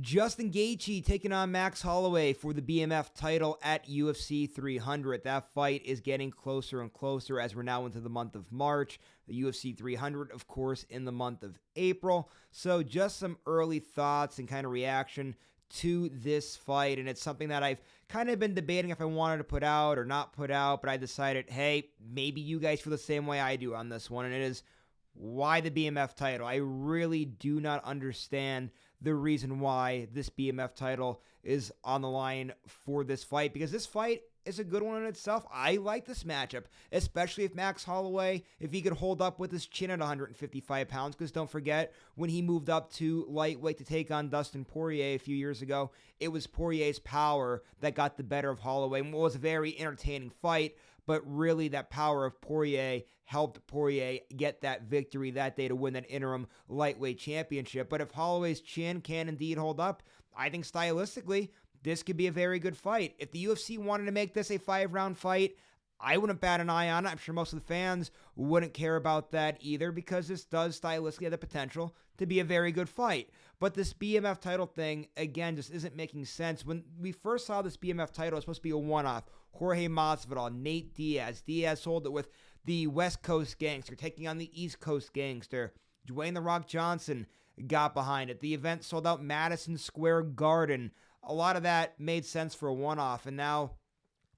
Justin Gaethje taking on Max Holloway for the BMF title at UFC 300. That fight is getting closer and closer as we're now into the month of March. The UFC 300, of course, in the month of April. So just some early thoughts and kind of reaction to this fight, and it's something that I've kind of been debating if I wanted to put out or not put out, but I decided, hey, maybe you guys feel the same way I do on this one, and it is, why the BMF title? I really do not understand the reason why this BMF title is on the line for this fight, because this fight is a good one in itself. I like this matchup, especially if Max Holloway, if he could hold up with his chin at 155 pounds, because don't forget, when he moved up to lightweight to take on Dustin Poirier a few years ago, it was Poirier's power that got the better of Holloway. It was a very entertaining fight, but really that power of Poirier helped Poirier get that victory that day to win that interim lightweight championship. But if Holloway's chin can indeed hold up, I think stylistically, this could be a very good fight. If the UFC wanted to make this a 5-round fight, I wouldn't bat an eye on it. I'm sure most of the fans wouldn't care about that either, because this does stylistically have the potential to be a very good fight. But this BMF title thing, again, just isn't making sense. When we first saw this BMF title, it was supposed to be a one-off. Jorge Masvidal, Nate Diaz. Diaz sold it with the West Coast Gangster taking on the East Coast Gangster. Dwayne "The Rock" Johnson got behind it. The event sold out Madison Square Garden. A lot of that made sense for a one-off, and now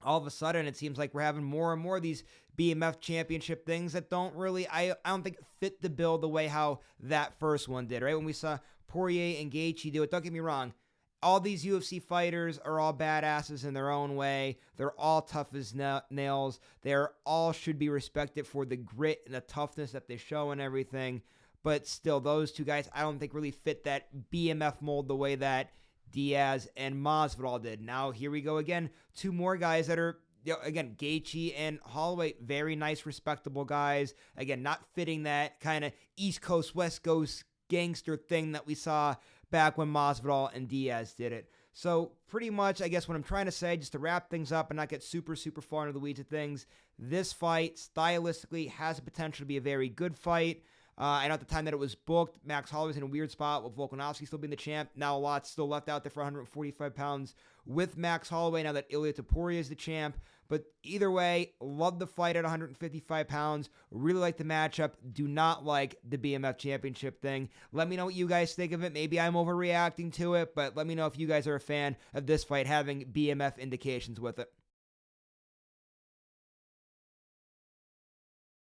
all of a sudden it seems like we're having more and more of these BMF championship things that don't really, I don't think, fit the bill the way how that first one did, right? When we saw Poirier and Gaethje do it, don't get me wrong, all these UFC fighters are all badasses in their own way. They're all tough as nails. They're all should be respected for the grit and the toughness that they show and everything, but still, those two guys I don't think really fit that BMF mold the way that Diaz and Masvidal did. Now, here we go again. Two more guys that are, again, Gaethje and Holloway, very nice, respectable guys. Again, not fitting that kind of East Coast, West Coast gangster thing that we saw back when Masvidal and Diaz did it. So, pretty much, I guess what I'm trying to say, just to wrap things up and not get super far into the weeds of things, this fight, stylistically, has the potential to be a very good fight. I know at the time that it was booked, Max Holloway was in a weird spot with Volkanovski still being the champ. Now a lot's still left out there for 145 pounds with Max Holloway now that Ilia Topuria is the champ. But either way, love the fight at 155 pounds. Really like the matchup. Do not like the BMF championship thing. Let me know what you guys think of it. Maybe I'm overreacting to it, but let me know if you guys are a fan of this fight having BMF indications with it.